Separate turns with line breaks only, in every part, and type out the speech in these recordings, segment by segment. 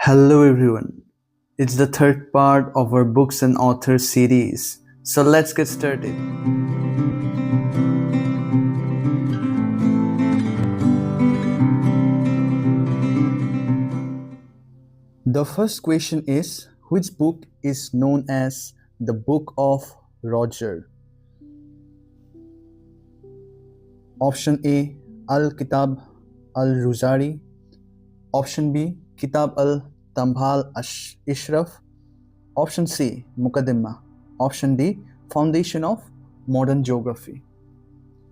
Hello everyone. It's the third part of our books and authors series. So let's get started. The first question is, which book is known as the Book of Roger? Option A, Al-Kitab al-Ruzari. Option B, Kitab al-Tambhal Ishraf. Option C, Muqaddimah. Option D, Foundation of Modern Geography.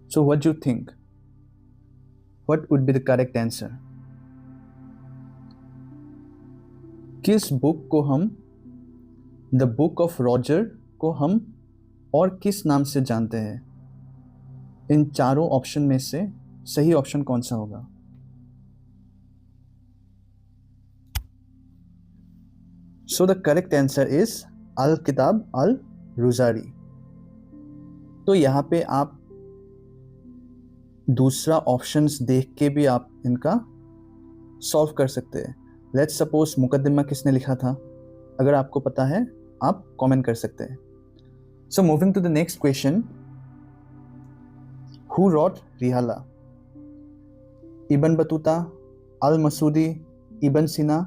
So what do you think? What would be the correct answer? किस book को हम the book of Roger को हम और किस नाम से जानते हैं? इन चारों ऑप्शन में से सही ऑप्शन कौन सा होगा? So the correct answer is all किताब अल रुजारी. तो यहाँ पे आप दूसरा ऑप्शंस देख के भी आप इनका सॉल्व कर सकते हैं. लेट्स सपोज मुकद्दमा किसने लिखा था? अगर आपको पता है आप कमेंट कर सकते हैं. So moving to the next question, who wrote Rihla? Ibn Battuta, Al Masudi, Ibn Sina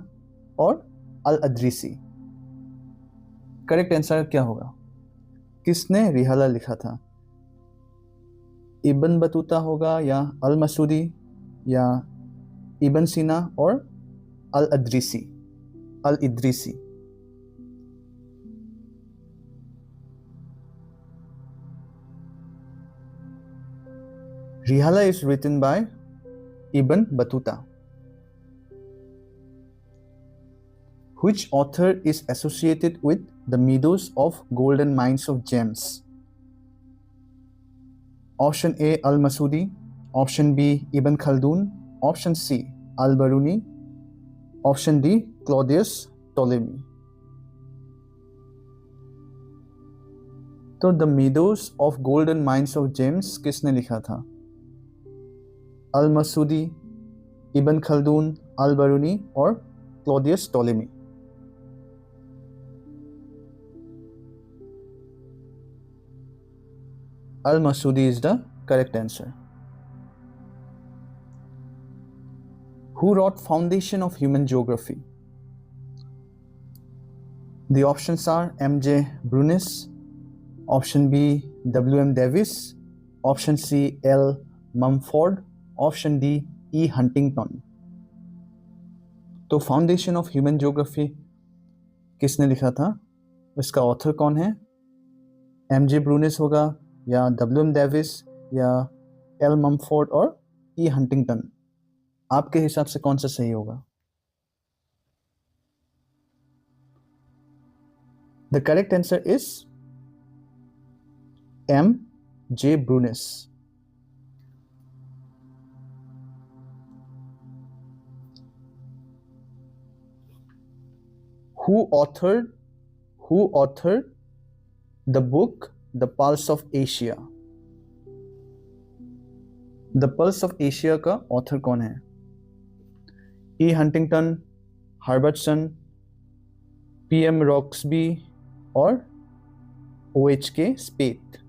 और अल अदरीसी. करेक्ट आंसर क्या होगा? किसने रिहाला लिखा था? इबन बतूता होगा या अल मसूदी या इबन सीना और अल अदरीसी, अल Idrisi. रिहाला is written by Ibn Battuta. Which author is associated with the meadows of gold and mines of gems? Option A, Al-Masudi. Option B, Ibn Khaldun. Option C, Al-Baruni. Option D, Claudius Ptolemy. तो the meadows of gold and mines of James किसने लिखा था? अल Masudi, इबन Khaldun, Al Biruni और Claudius Ptolemy. Al Masudi is the correct answer. Who wrote Foundation of Human Geography? The options are M.J. Brunis, option B, W.M. Davis, option C, L. Mumford, option D, E. Huntington. तो foundation of human geography किसने लिखा था? इसका author कौन है? M.J. ब्रूनिस होगा या W.M. Davis या L. ममफोर्ड और E. हंटिंगटन. आपके हिसाब से कौन सा सही होगा? The correct answer is M.J. ब्रूनिस. Who authored the book The Pulse of Asia? The pulse of Asia का ऑथर कौन है? ई हंटिंगटन, हार्बर्टसन, पी.एम. रॉक्सबी और O.H.K. स्पेथ.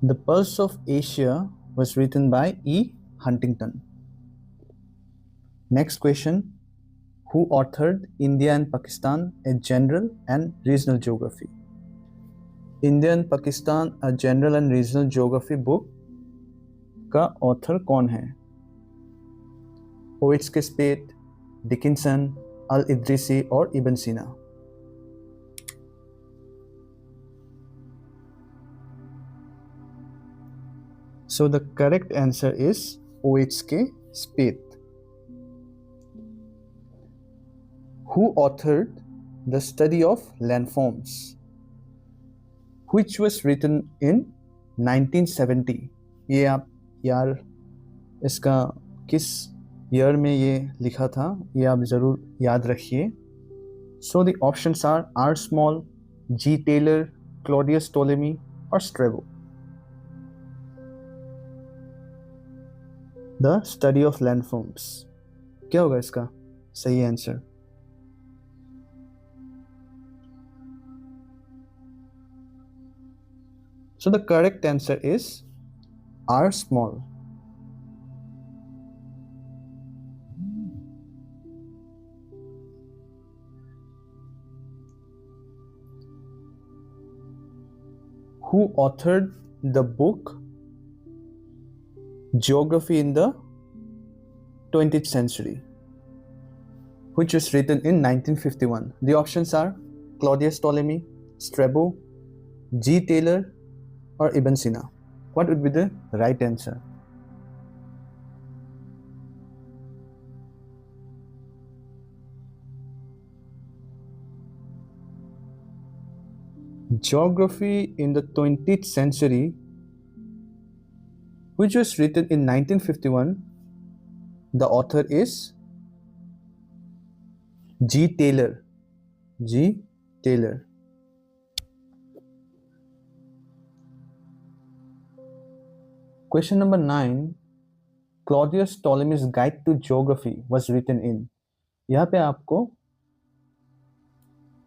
The Pulse of Asia was written by E. Huntington. Next question, who authored India and Pakistan, a General and Regional Geography? India and Pakistan, a General and Regional Geography book का author कौन है? O.H.K. स्पेथ, Dickinson, अल इद्रीसी और इबन सीना. So the correct answer is O.H.K. Speth. Who authored The Study of Landforms, which was written in 1970? ये आप यार इसका किस ईयर में ये लिखा था ये आप ज़रूर याद रखिए. So the options are R. Small, G. Taylor, Claudius Ptolemy or Strabo. The study of landforms. क्या होगा इसका सही answer? So the correct answer is R. Small. Who authored the book Geography in the 20th Century, which was written in 1951? The options are Claudius Ptolemy, Strabo, G. Taylor or Ibn Sina. What would be the right answer? Geography in the 20th Century, which was written in 1951. The author is G. Taylor. G. Taylor. Question number 9. Claudius Ptolemy's Guide to Geography was written in. यहाँ पे आपको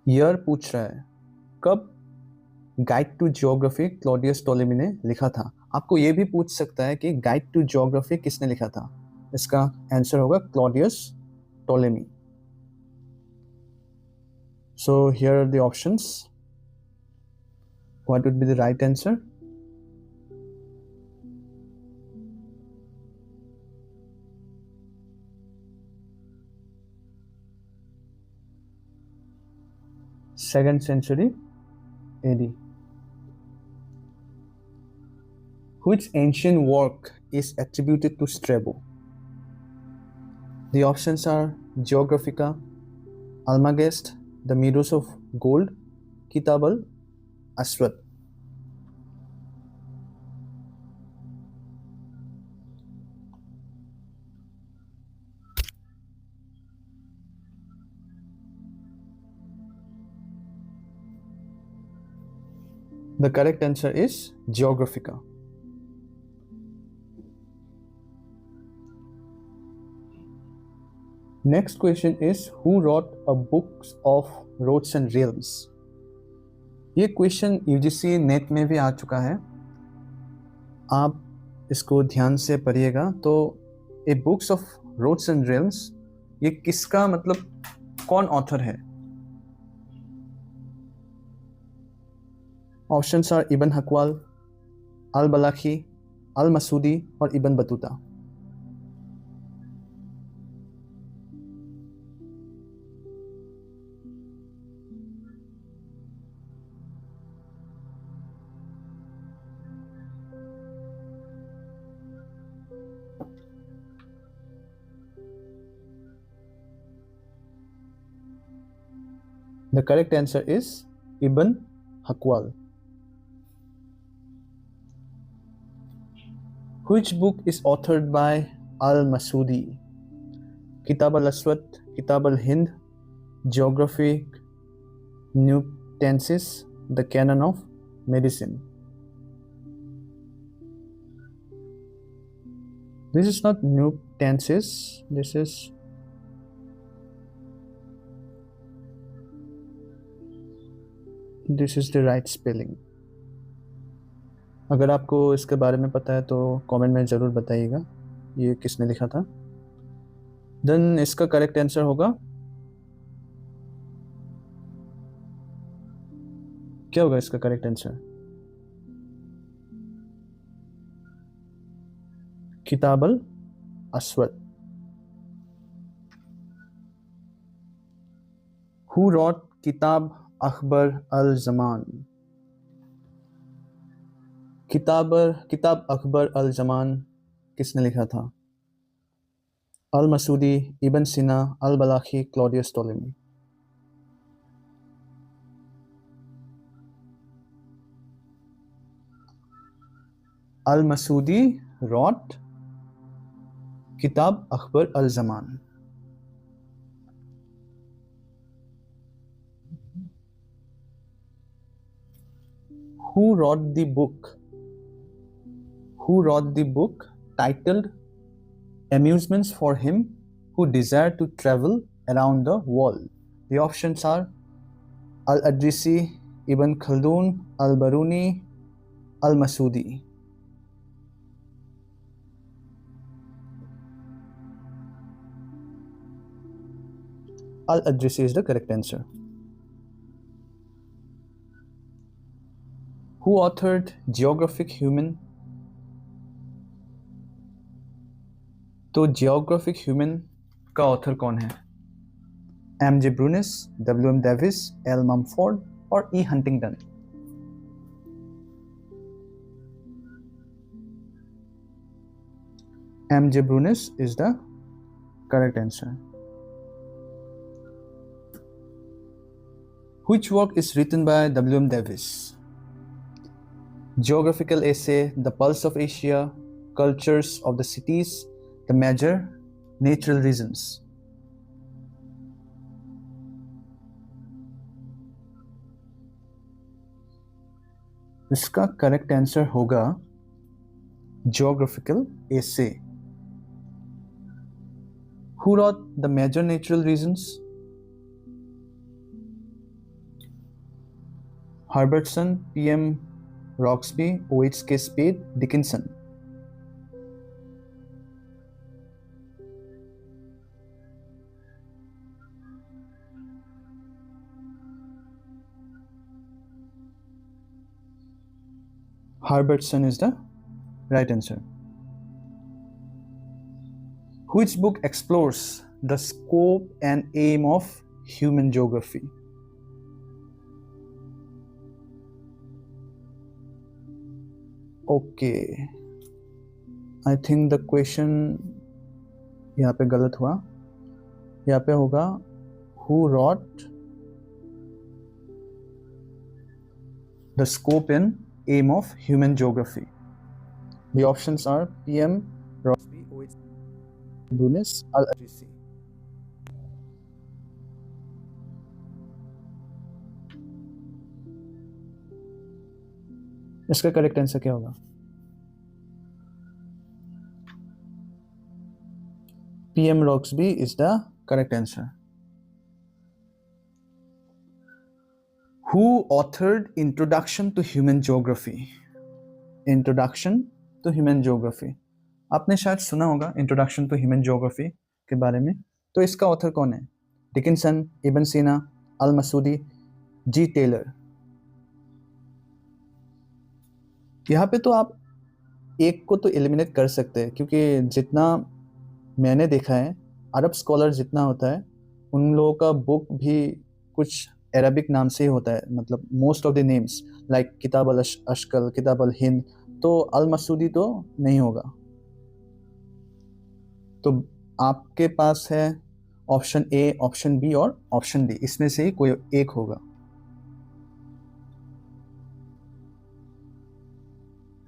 year पूछ रहा है, कब guide to geography Claudius Ptolemy ने लिखा था. आपको ये भी पूछ सकता है कि गाइड टू ज्योग्राफी किसने लिखा था. इसका आंसर होगा Claudius Ptolemy. So here are the options. What would be the right answer? Second century AD. Which ancient work is attributed to Strabo? The options are Geographica, Almagest, the Meadows of Gold, Kitab al-Aswad. The correct answer is Geographica. Next question is, who wrote a books of roads and realms? ये question UGC net में भी आ चुका है, आप इसको ध्यान से पढ़िएगा. तो ए बुक्स ऑफ रोड्स एंड रियल्म्स, ये किसका मतलब कौन ऑथर है? ऑप्शंस आर इबन हकवाल, अल बलाखी, अल मसूदी और Ibn Battuta. The correct answer is Ibn Haqwal. Which book is authored by Al-Masudi? Kitab al-Aswad, Kitab al-Hind, Geographic Nutensis, the Canon of Medicine. This is not Nutensis, this is the right spelling. अगर आपको इसके बारे में पता है तो comment में ज़रूर बताइएगा ये किसने लिखा था. देन इसका करेक्ट आंसर होगा, क्या होगा इसका करेक्ट आंसर? किताब अल अस्वद. Who wrote किताब अखबर अल ज़मान? किताब अखबर अल ज़मान किसने लिखा था? अल मसूदी, इबन सिना, अल बलाखी, Claudius Ptolemy. Al Masoodi wrote किताब अखबर अल ज़मान. Who wrote the book? Who wrote the book titled Amusements for Him Who Desired to Travel Around the World? The options are Al-Adrisi, Ibn Khaldun, Al-Baruni, Al-Masudi. Al-Adrisi is the correct answer. Who authored Geographic Human? तो Geographic Human का author कौन है? M.J. Brunis, W.M. Davis, L. Mumford और E. Huntington? M.J. Brunis is the correct answer. Which work is written by W.M. Davis? Geographical essay, The Pulse of Asia, Cultures of the Cities, The Major Natural Reasons. इसका correct answer होगा Geographical essay. Who wrote The Major Natural Reasons? Herbertson, P.M. Roxby, O.H. K. Spade, Dickinson. Herbertson is the right answer. Which book explores the scope and aim of human geography? Okay, I think the question यहाँ पे गलत हुआ. यहाँ पे होगा who wrote the scope and aim of human geography. The options are P.M. Roxby, O.H. Brunis, Al-Adrisi. इसका correct answer क्या होगा? P.M. Roxby is the correct answer. Who authored Introduction to Human Geography? Introduction to Human Geography. आपने शायद सुना होगा Introduction to Human Geography के बारे में. तो इसका ऑथर कौन है? डिकिंसन, इब्न सीना, अल मसूदी, जी टेलर. यहाँ पे तो आप एक को तो एलिमिनेट कर सकते हैं, क्योंकि जितना मैंने देखा है अरब स्कॉलर जितना होता है उन लोगों का बुक भी कुछ अरबिक नाम से ही होता है. मतलब most of the names like किताब अल अशकल, किताब अल हिंद. तो अल मसूदी तो नहीं होगा. तो आपके पास है ऑप्शन ए, ऑप्शन बी और ऑप्शन डी. इसमें से ही कोई एक होगा.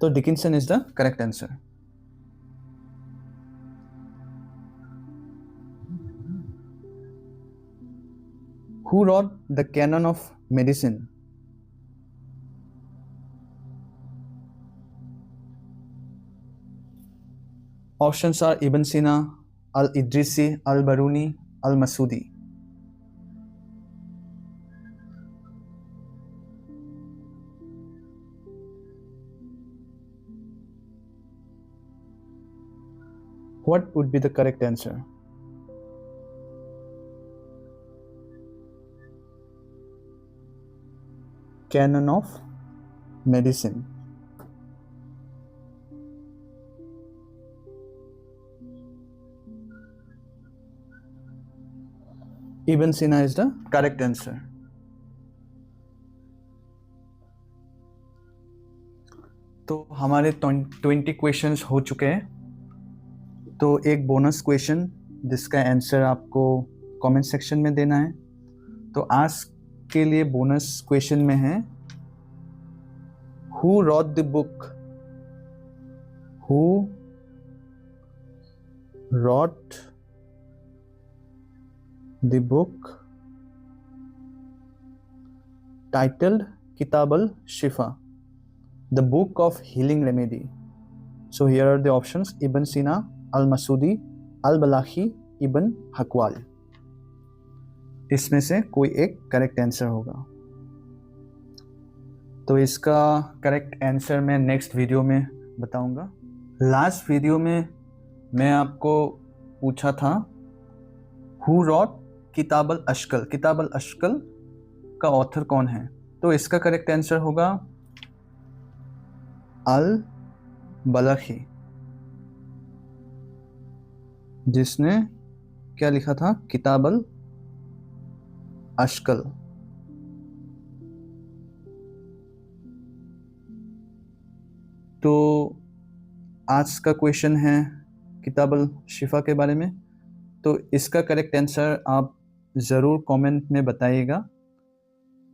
तो Dickinson is the correct answer. Who wrote the Canon of Medicine? Options are Ibn Sina, Al-Idrisi, Al-Baruni, Al-Masudi. What would be the correct answer? Canon of Medicine. Ibn Sina is the correct answer. तो हमारे 20 questions हो चुके हैं. तो एक bonus question जिसका answer आपको comment section में देना है. तो आज के लिए बोनस क्वेश्चन में है Who wrote the book? Who wrote the book titled Kitab al-Shifa, the book of healing remedy? So here are the options: Ibn Sina, Al-Masudi, Al-Balakhi, Ibn Hakwal. इसमें से कोई एक करेक्ट आंसर होगा। तो इसका correct answer मैं next video में बताऊंगा। लास्ट वीडियो में मैं आपको पूछा था हु रॉट किताब अल अश्कल, किताब अल अश्कल का ऑथर कौन है? तो इसका करेक्ट आंसर होगा अल बलखी, जिसने क्या लिखा था? किताब अल अश्कल। तो आज का क्वेश्चन है किताब अल शिफा के बारे में। तो इसका करेक्ट आंसर आप ज़रूर कमेंट में बताइएगा।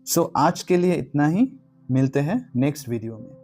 सो आज के लिए इतना ही, मिलते हैं नेक्स्ट वीडियो में।